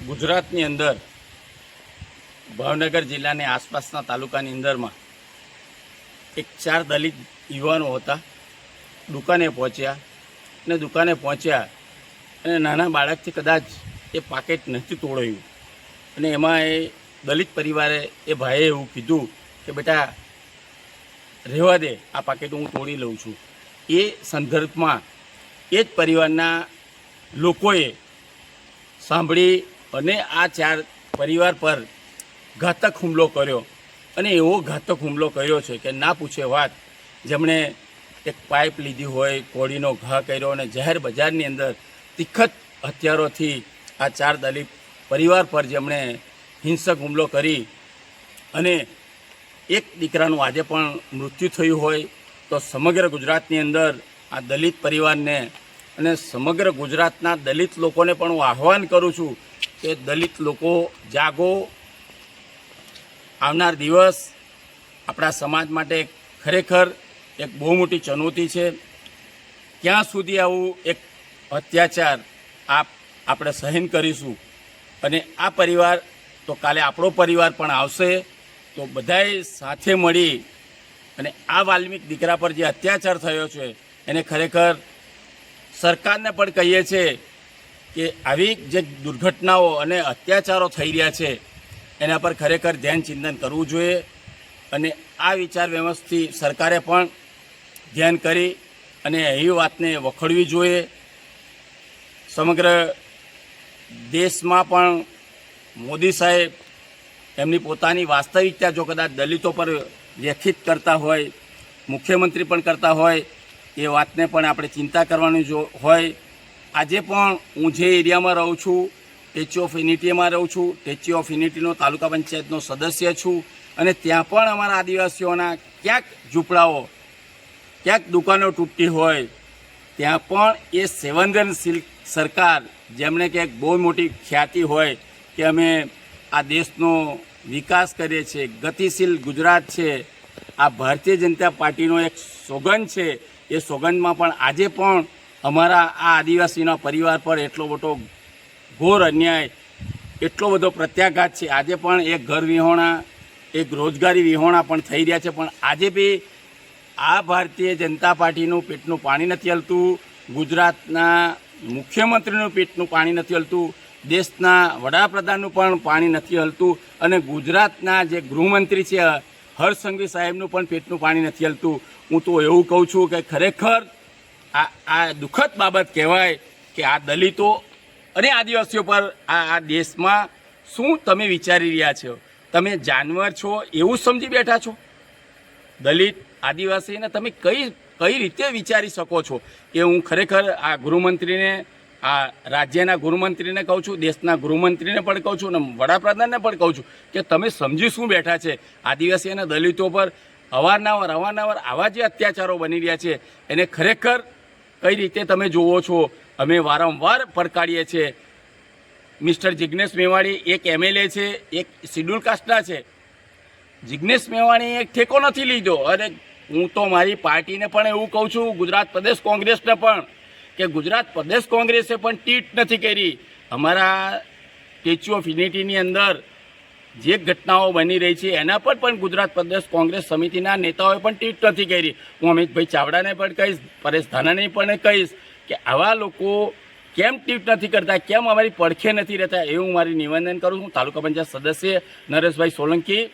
ગુજરાतની અંદર ભાવનગર જિલ્લાની આસપાસના તાલુકાની અંદરમાં એક 4 દલિત યુવાનો હતા. દુકાને પહોંચ્યા અને નાના બાળકથી કદાચ એ પાકેટ નથી તોડાયું અને એમાં એ દલિત પરિવારે એ ભાઈએ એવું કીધું કે બેટા રહેવા દે, આ પાકેટ હું તોડી લઉં છું. એ સંદર્ભમાં એ જ પરિવારના લોકોએ સાંભળી અને આ 4 પરિવાર પર ઘાતક હુમલો કર્યો અને એવો ઘાતક હુમલો કર્યો છે કે ના પૂછે વાત. જેમણે એક પાઇપ લીધી હોય, કોળીનો ઘા કર્યો અને જાહેર બજારની અંદર તીખત હથિયારોથી આ 4 દલિત પરિવાર પર જેમણે હિંસક હુમલો કરી અને એક દીકરાનું આજે પણ મૃત્યુ થયું હોય તો સમગ્ર ગુજરાતની અંદર આ દલિત પરિવારને અને સમગ્ર ગુજરાતના દલિત લોકોને પણ હું આહ્વાન કરું છું કે દલિત લોકો જાગો. આવનાર દિવસ આપણા સમાજ માટે ખરેખર એક બહુ મોટી ચુનૌતી છે. ક્યાં સુધી આવું એક અત્યાચાર આપણે સહન કરીશું? અને આ પરિવાર તો કાલે આપણો પરિવાર પણ આવશે, તો બધાએ સાથે મળી અને આ વાલ્મિક દીકરા પર જે અત્યાચાર થયો છે એને ખરેખર સરકારને પણ કહીએ છીએ કે આવી જે દુર્ઘટનાઓ અને અત્યાચારો થઈ રહ્યા છે એના પર ખરેખર ધ્યાન ચિંતન કરવું જોઈએ અને આ વિચાર વ્યવસ્થિત સરકારે પણ ધ્યાન કરી અને એ વાતને વખોડવી જોઈએ. સમગ્ર દેશમાં પણ મોદી સાહેબ એમની પોતાની વાસ્તવિકતા જો કદાચ દલિતો પર વ્યથિત કરતા હોય, મુખ્યમંત્રી પણ કરતા હોય, એ વાતને પણ આપણે ચિંતા કરવાની જો હોય. આજે પણ હું જે એરિયામાં રહું છું, ટેચ્યુ ઓફ યુનિટીમાં રહું છું, ટેચ્યુ ઓફ યુનિટીનો તાલુકા પંચાયતનો સદસ્ય છું અને ત્યાં પણ અમારા આદિવાસીઓના ક્યાંક ઝૂંપડાઓ, ક્યાંક દુકાનો તૂટતી હોય ત્યાં પણ એ સંવેદનશીલ સરકાર, જેમણે કે એક બહુ મોટી ખ્યાતિ હોય કે અમે આ દેશનો વિકાસ કરીએ છીએ, ગતિશીલ ગુજરાત છે, આ ભારતીય જનતા પાર્ટીનો એક સોગંદ છે. એ સોગંદમાં પણ આજે પણ અમારા આ આદિવાસીના પરિવાર પર એટલો મોટો ઘોર અન્યાય, એટલો બધો પ્રત્યાઘાત છે. આજે પણ એક ઘર વિહોણા, એક રોજગારી વિહોણા પણ થઈ રહ્યા છે. પણ આજે બી આ ભારતીય જનતા પાર્ટીનું પેટનું પાણી નથી હલતું, ગુજરાતના મુખ્યમંત્રીનું પેટનું પાણી નથી હલતું, દેશના વડાપ્રધાનનું પણ પાણી નથી હલતું અને ગુજરાતના જે ગૃહમંત્રી છે હર્ષ સંઘવી સાહેબનું પણ પેટનું પાણી નથી હલતું. હું તો એવું કહું છું કે ખરેખર આ દુઃખદ બાબત કહેવાય કે આ દલિતો અને આદિવાસીઓ પર આ દેશમાં શું તમે વિચારી રહ્યા છો? તમે જાનવર છો એવું સમજી બેઠા છો? દલિત આદિવાસીને તમે કઈ રીતે વિચારી શકો છો? એ હું ખરેખર આ ગૃહમંત્રીને, આ રાજ્યના ગૃહમંત્રીને કહું છું, દેશના ગૃહમંત્રીને પણ કહું છું અને વડાપ્રધાનને પણ કહું છું કે તમે સમજી શું બેઠા છે? આદિવાસી અને દલિતો પર અવારનવાર આવા જે અત્યાચારો બની રહ્યા છે એને ખરેખર કઈ રીતે તમે જુઓ છો? અમે વારંવાર પડકારીએ છીએ. મિસ્ટર જિગ્નેશ મેવાણી એક MLA છે, એક શિડ્યુલ કાસ્ટના છે. જિગ્નેશ મેવાણીએ એક ઠેકો નથી લીધો અને હું તો મારી પાર્ટીને પણ એવું કહું છું, ગુજરાત પ્રદેશ કોંગ્રેસને પણ, કે ગુજરાત પ્રદેશ કોંગ્રેસે પણ ટીટ નથી કરી. અમારા સ્ટેચ્યુ ઓફ યુનિટીની અંદર જે ઘટનાઓ બની રહી છે એના પર પણ ગુજરાત પ્રદેશ કોંગ્રેસ સમિતિના નેતાઓએ પણ ટીટ નથી કરી. હું અમિતભાઈ ચાવડાને પણ કહીશ, પરેશ ધાનાને પણ કહીશ કે આવા લોકો કેમ ટીટ નથી કરતા, કેમ અમારી પડખે નથી રહેતા, એવું મારી નિવેદન કરું છું. તાલુકા પંચાયત સદસ્ય નરેશભાઈ સોલંકી.